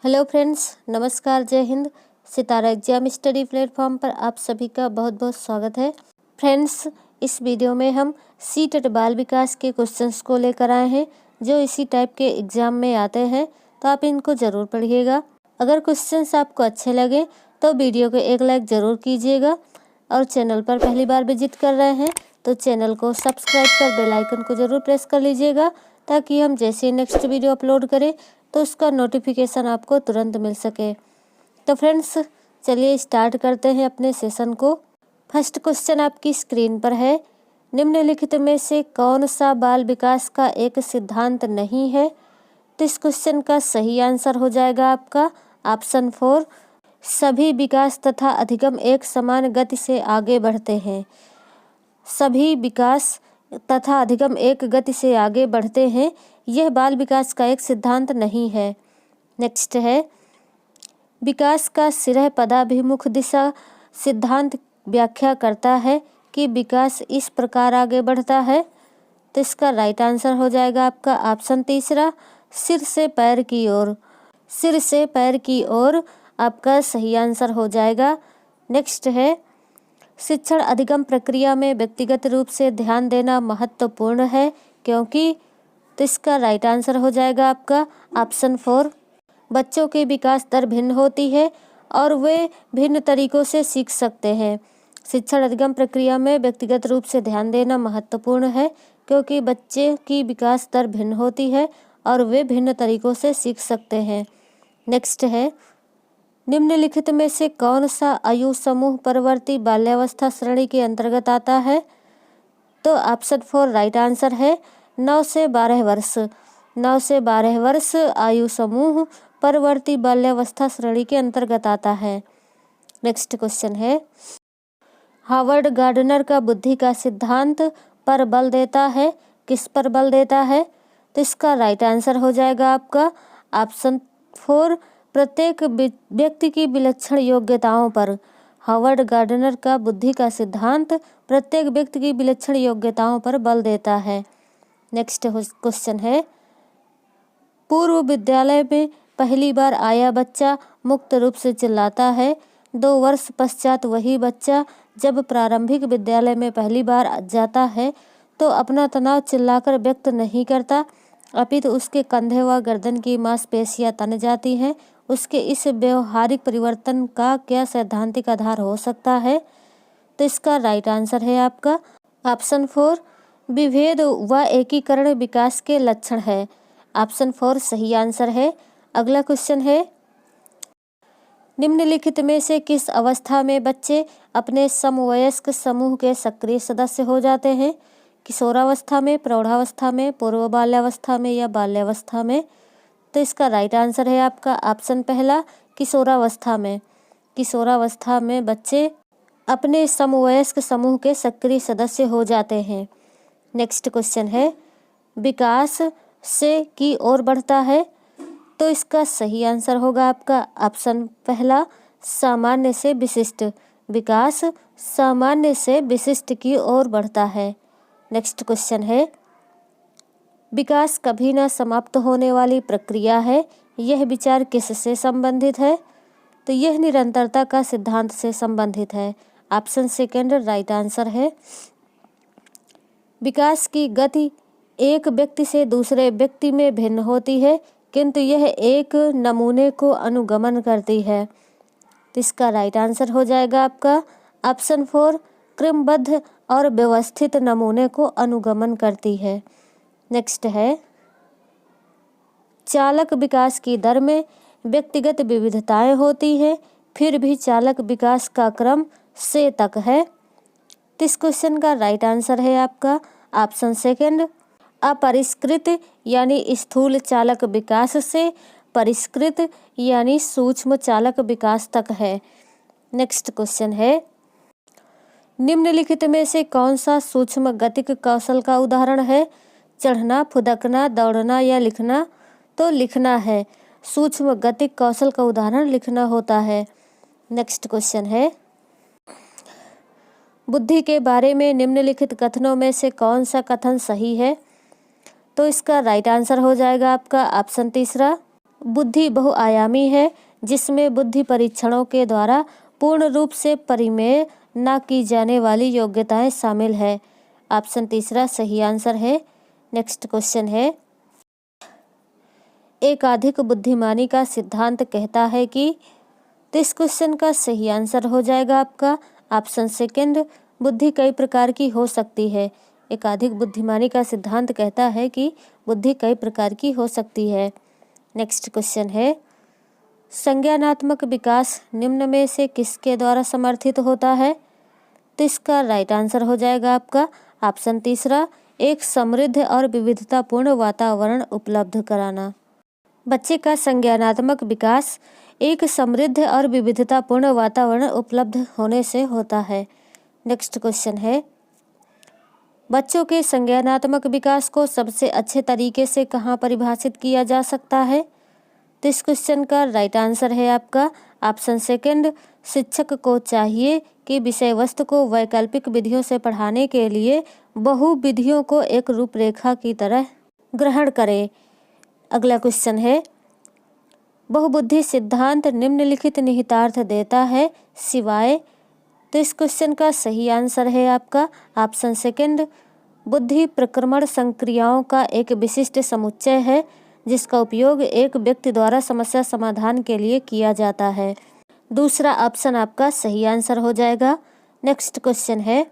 Hello friends, नमस्कार, जय हिंद। सितारा exam study platform पर आप सभी का बहुत बहुत स्वागत है। फ्रेंड्स, इस वीडियो में हम सीटेट बाल विकास के क्वेश्चंस को लेकर आए हैं जो इसी टाइप के एग्जाम में आते हैं, तो आप इनको ज़रूर पढ़िएगा। अगर क्वेश्चंस आपको अच्छे लगे तो वीडियो को एक लाइक ज़रूर कीजिएगा और चैनल पर पहली बार विजिट कर रहे हैं तो चैनल को सब्सक्राइब कर बेल आइकन को ज़रूर प्रेस कर लीजिएगा ताकि हम जैसे ही नेक्स्ट वीडियो अपलोड करें तो उसका नोटिफिकेशन आपको तुरंत मिल सके। तो फ्रेंड्स, चलिए स्टार्ट करते हैं अपने सेशन को। फर्स्ट क्वेश्चन आपकी स्क्रीन पर है। निम्नलिखित में से कौन सा बाल विकास का एक सिद्धांत नहीं है? तो इस क्वेश्चन का सही आंसर हो जाएगा आपका ऑप्शन 4, सभी विकास तथा अधिगम एक समान गति से आगे बढ़ते हैं। सभी विकास तथा अधिगम एक गति से आगे बढ़ते हैं, यह बाल विकास का एक सिद्धांत नहीं है। नेक्स्ट है, विकास का सिरह पदाभिमुख दिशा सिद्धांत व्याख्या करता है कि विकास इस प्रकार आगे बढ़ता है। तो इसका राइट आंसर हो जाएगा आपका ऑप्शन 3, सिर से पैर की ओर। सिर से पैर की ओर आपका सही आंसर हो जाएगा। नेक्स्ट है, शिक्षण अधिगम प्रक्रिया में व्यक्तिगत रूप से ध्यान देना महत्वपूर्ण है क्योंकि। तो इसका राइट आंसर हो जाएगा आपका ऑप्शन 4, बच्चों की विकास दर भिन्न होती है और वे भिन्न तरीकों से सीख सकते हैं। शिक्षण अधिगम प्रक्रिया में व्यक्तिगत रूप से ध्यान देना महत्वपूर्ण है क्योंकि बच्चे की विकास दर भिन्न होती है और वे भिन्न तरीकों से सीख सकते हैं। नेक्स्ट है, निम्नलिखित में से कौन सा आयु समूह परवर्ती बाल्यावस्था श्रेणी के अंतर्गत आता है? तो ऑप्शन 4 राइट आंसर है 9 से 12 वर्ष। 9 से 12 वर्ष आयु समूह परवर्ती बाल्यावस्था श्रेणी के अंतर्गत आता है। नेक्स्ट क्वेश्चन है, हार्वर्ड गार्डनर का बुद्धि का सिद्धांत पर बल देता है, किस पर बल देता है? तो इसका राइट आंसर हो जाएगा आपका ऑप्शन 4, प्रत्येक व्यक्ति की विलक्षण योग्यताओं पर। हार्वर्ड गार्डनर का बुद्धि का सिद्धांत प्रत्येक व्यक्ति की विलक्षण योग्यताओं पर बल देता है। नेक्स्ट क्वेश्चन है, पूर्व विद्यालय में पहली बार आया बच्चा मुक्त रूप से चिल्लाता है, 2 वर्ष पश्चात वही बच्चा जब प्रारंभिक विद्यालय में पहली बार जाता है तो अपना तनाव चिल्लाकर व्यक्त नहीं करता, अपितु उसके कंधे व गर्दन की मांसपेशियां तन जाती हैं। उसके इस व्यवहारिक परिवर्तन का क्या सैद्धांतिक आधार हो सकता है? तो इसका राइट आंसर है आपका ऑप्शन 4, विभेद व एकीकरण विकास के लक्षण है। ऑप्शन 4 सही आंसर है। अगला क्वेश्चन है, निम्नलिखित में से किस अवस्था में बच्चे अपने समवयस्क समूह के सक्रिय सदस्य हो जाते हैं? किशोरावस्था में, प्रौढ़ावस्था में, पूर्व बाल्यावस्था में या बाल्यावस्था में? तो इसका राइट आंसर है आपका ऑप्शन पहला, किशोरावस्था में। किशोरावस्था में बच्चे अपने समवयस्क समूह के सक्रिय सदस्य हो जाते हैं। नेक्स्ट क्वेश्चन है, विकास से की ओर बढ़ता है, तो इसका सही आंसर होगा आपका ऑप्शन पहला, सामान्य से विशिष्ट। विकास सामान्य से विशिष्ट की ओर बढ़ता है। नेक्स्ट क्वेश्चन है, विकास कभी न समाप्त होने वाली प्रक्रिया है, यह विचार किससे संबंधित है? तो यह निरंतरता का सिद्धांत से संबंधित है। ऑप्शन सेकंड राइट आंसर है। विकास की गति एक व्यक्ति से दूसरे व्यक्ति में भिन्न होती है किंतु यह एक नमूने को अनुगमन करती है। तो इसका राइट आंसर हो जाएगा आपका ऑप्शन 4, क्रमबद्ध और व्यवस्थित नमूने को अनुगमन करती है। नेक्स्ट है, चालक विकास की दर में व्यक्तिगत विविधताएं होती हैं, फिर भी चालक विकास का क्रम से तक है। तो इस क्वेश्चन का राइट आंसर है आपका ऑप्शन सेकंड, अपरिष्कृत यानी स्थूल चालक विकास से परिष्कृत यानी सूक्ष्म चालक विकास तक है। नेक्स्ट क्वेश्चन है, निम्नलिखित में से कौन सा सूक्ष्म गतिक कौशल का उदाहरण है? चढ़ना, फुदकना, दौड़ना या लिखना? तो लिखना है। सूक्ष्म गतिक कौशल का उदाहरण लिखना होता है। नेक्स्ट क्वेश्चन है, बुद्धि के बारे में निम्नलिखित कथनों में से कौन सा कथन सही है? तो इसका राइट आंसर हो जाएगा आपका ऑप्शन 3, बुद्धि बहुआयामी है जिसमें बुद्धि परीक्षणों के द्वारा पूर्ण रूप से परिमेय न की जाने वाली योग्यताएं शामिल है। ऑप्शन तीसरा सही आंसर है। नेक्स्ट क्वेश्चन है, एकाधिक बुद्धिमानी का सिद्धांत कहता है कि, तो इस क्वेश्चन का सही आंसर हो जाएगा आपका ऑप्शन सेकंड, बुद्धि कई प्रकार की हो सकती है। एकाधिक बुद्धिमानी का सिद्धांत कहता है कि बुद्धि कई प्रकार की हो सकती है। नेक्स्ट क्वेश्चन है, संज्ञानात्मक विकास निम्न में से किसके द्वारा समर्थित होता है? तो इसका राइट आंसर हो जाएगा आपका ऑप्शन तीसरा, एक समृद्ध और विविधतापूर्ण वातावरण उपलब्ध कराना। बच्चे का संज्ञानात्मक विकास एक समृद्ध और विविधतापूर्ण वातावरण उपलब्ध होने से होता है। नेक्स्ट क्वेश्चन है, बच्चों के संज्ञानात्मक विकास को सबसे अच्छे तरीके से कहाँ परिभाषित किया जा सकता है? तो इस क्वेश्चन का राइट आंसर है आपका ऑप्शन सेकंड, शिक्षक को चाहिए कि विषय वस्तु को वैकल्पिक विधियों से पढ़ाने के लिए बहु विधियों को एक रूपरेखा की तरह ग्रहण करे। अगला क्वेश्चन है, बहुबुद्धि सिद्धांत निम्नलिखित निहितार्थ देता है सिवाय, तो इस क्वेश्चन का सही आंसर है आपका ऑप्शन सेकंड, बुद्धि प्रक्रमण संक्रियाओं का एक विशिष्ट समुच्चय है जिसका उपयोग एक व्यक्ति द्वारा समस्या समाधान के लिए किया जाता है। दूसरा ऑप्शन आपका सही आंसर हो जाएगा। नेक्स्ट क्वेश्चन है,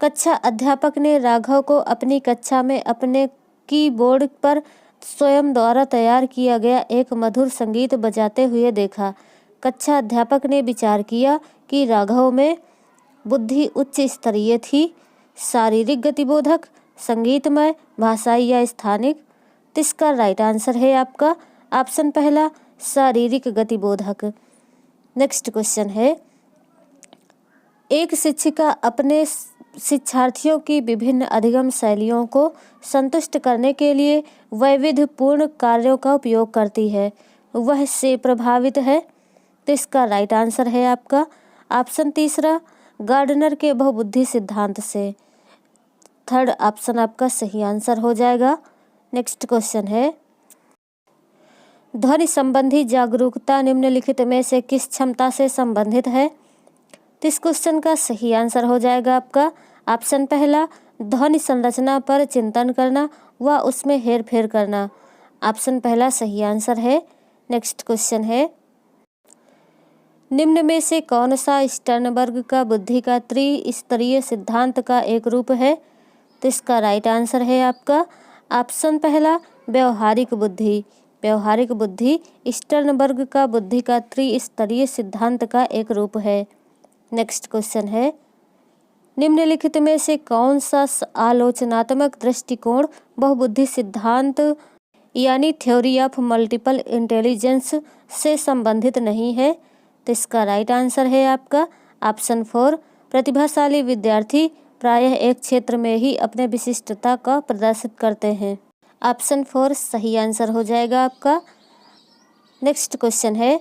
कक्षा अध्यापक ने राघव को अपनी कक्षा में अपने कीबोर्ड पर स्वयं द्वारा तैयार किया गया एक मधुर संगीत बजाते हुए देखा। कक्षा अध्यापक ने विचार किया कि राघव में बुद्धि उच्च स्तरीय थी, शारीरिक गतिबोधक, संगीतमय, भाषाई या स्थानिक। इसका राइट आंसर है आपका ऑप्शन पहला, शारीरिक गतिबोधक। नेक्स्ट क्वेश्चन है, एक शिक्षिका अपने शिक्षार्थियों की विभिन्न अधिगम शैलियों को संतुष्ट करने के लिए वैविध्यपूर्ण कार्यों का उपयोग करती है, वह से प्रभावित है। तो इसका राइट आंसर है आपका ऑप्शन तीसरा, गार्डनर के बहुबुद्धि सिद्धांत से। थर्ड ऑप्शन आपका सही आंसर हो जाएगा। नेक्स्ट क्वेश्चन है, ध्वनि संबंधी जागरूकता निम्नलिखित में से किस क्षमता से संबंधित है? तो इस क्वेश्चन का सही आंसर हो जाएगा आपका ऑप्शन पहला, ध्वनि संरचना पर चिंतन करना व उसमें हेरफेर करना। ऑप्शन पहला सही आंसर है। नेक्स्ट क्वेश्चन है, निम्न में से कौन सा स्टर्नबर्ग का बुद्धि का त्रिस्तरीय सिद्धांत का एक रूप है? तो इसका राइट आंसर है आपका ऑप्शन पहला, व्यवहारिक बुद्धि। व्यवहारिक बुद्धि स्टर्नबर्ग का बुद्धि का त्रिस्तरीय सिद्धांत का एक रूप है। नेक्स्ट क्वेश्चन है, निम्नलिखित में से कौन सा आलोचनात्मक दृष्टिकोण बहुबुद्धि सिद्धांत यानी थ्योरी ऑफ मल्टीपल इंटेलिजेंस से संबंधित नहीं है? तो इसका राइट आंसर है आपका ऑप्शन 4, प्रतिभाशाली विद्यार्थी प्रायः एक क्षेत्र में ही अपने विशिष्टता का प्रदर्शित करते हैं। ऑप्शन 4 सही आंसर हो जाएगा आपका। नेक्स्ट क्वेश्चन है,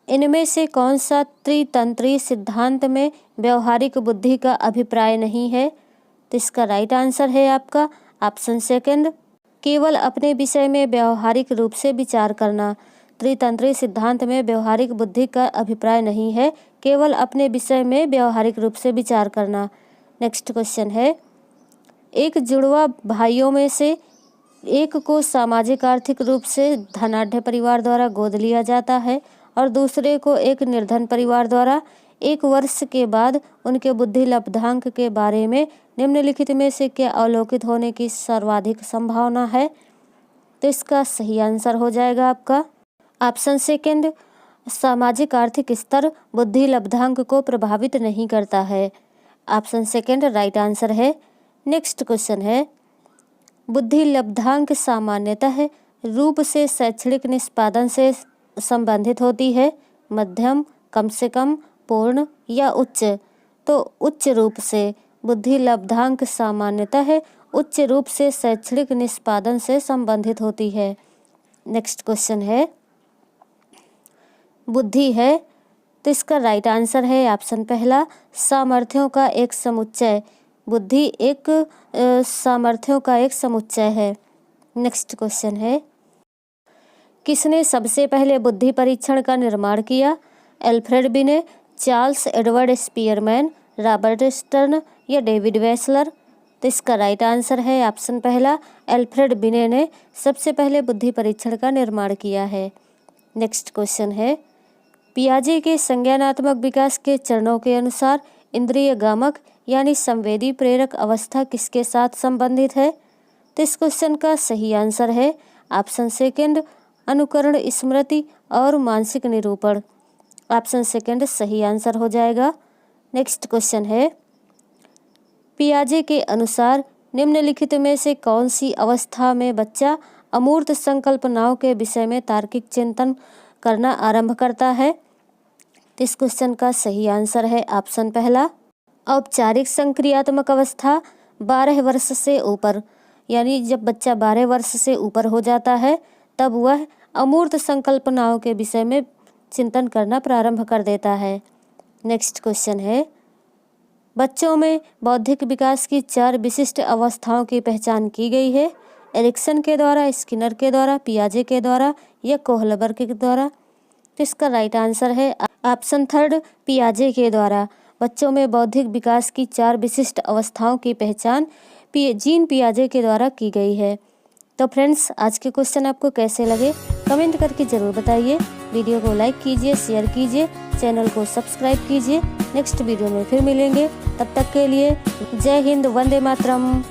इनमें से कौन सा त्रितंत्री सिद्धांत में व्यवहारिक बुद्धि का अभिप्राय नहीं है? तो इसका राइट आंसर है आपका ऑप्शन सेकंड, केवल अपने विषय में व्यवहारिक रूप से विचार करना। त्रितंत्री सिद्धांत में व्यवहारिक बुद्धि का अभिप्राय नहीं है, केवल अपने विषय में व्यवहारिक रूप से विचार करना। नेक्स्ट क्वेश्चन है, एक जुड़वा भाइयों में से एक को सामाजिक आर्थिक रूप से धनाढ्य परिवार द्वारा गोद लिया जाता है और दूसरे को एक निर्धन परिवार द्वारा। 1 वर्ष के बाद उनके बुद्धि लब्धांक के बारे में निम्नलिखित में से क्या अवलोकित होने की सर्वाधिक संभावना है? तो इसका सही आंसर हो जाएगा आपका ऑप्शन सेकंड, सामाजिक आर्थिक स्तर बुद्धि लब्धांक को प्रभावित नहीं करता है। ऑप्शन सेकंड राइट आंसर है। नेक्स्ट क्वेश्चन है, बुद्धि लब्धांक सामान्यतः रूप से शैक्षणिक निष्पादन से संबंधित होती है, मध्यम, कम से कम, पूर्ण या उच्च? तो उच्च रूप से। बुद्धि लब्धांक सामान्यतः उच्च रूप से शैक्षणिक निष्पादन से संबंधित होती है। नेक्स्ट क्वेश्चन है, बुद्धि है, तो इसका राइट आंसर है ऑप्शन पहला, सामर्थ्यों का एक समुच्चय। बुद्धि एक सामर्थ्यों का एक समुच्चय है। नेक्स्ट क्वेश्चन है, किसने सबसे पहले बुद्धि परीक्षण का निर्माण किया? एल्फ्रेड बिने, Charles Edward Spearman, Robert stern या डेविड वेसलर? तो इसका राइट आंसर है ऑप्शन पहला, एल्फ्रेड बिने ने सबसे पहले बुद्धि परीक्षण का निर्माण किया है। नेक्स्ट क्वेश्चन है, पियाजे के संज्ञानात्मक विकास के चरणों के अनुसार इंद्रिय गामक यानी संवेदी प्रेरक अवस्था किसके साथ संबंधित है? तो इस क्वेश्चन का सही आंसर है ऑप्शन सेकंड, अनुकरण, स्मृति और मानसिक निरूपण। ऑप्शन सेकंड सही आंसर हो जाएगा। नेक्स्ट क्वेश्चन है, पियाजे के अनुसार निम्नलिखित में से कौन सी अवस्था में बच्चा अमूर्त संकल्पनाओं के विषय में तार्किक चिंतन करना आरंभ करता है? तो इस क्वेश्चन का सही आंसर है ऑप्शन पहला, औपचारिक संक्रियात्मक अवस्था 12 वर्ष से ऊपर, यानी जब बच्चा 12 वर्ष से ऊपर हो जाता है तब वह अमूर्त संकल्पनाओं के विषय में चिंतन करना प्रारंभ कर देता है। नेक्स्ट क्वेश्चन है, बच्चों में बौद्धिक विकास की 4 विशिष्ट अवस्थाओं की पहचान की गई है। एरिक्सन के द्वारा, स्किनर के द्वारा, पियाजे के द्वारा या कोहलबर के द्वारा? तो इसका राइट आंसर है ऑप्शन थर्ड, पियाजे के द्वारा। बच्चों में बौद्धिक विकास की 4 विशिष्ट अवस्थाओं की पहचान जीन पियाजे के द्वारा की गई है। तो फ्रेंड्स, आज के क्वेश्चन आपको कैसे लगे कमेंट करके ज़रूर बताइए। वीडियो को लाइक कीजिए, शेयर कीजिए, चैनल को सब्सक्राइब कीजिए। नेक्स्ट वीडियो में फिर मिलेंगे, तब तक के लिए जय हिंद, वंदे मातरम।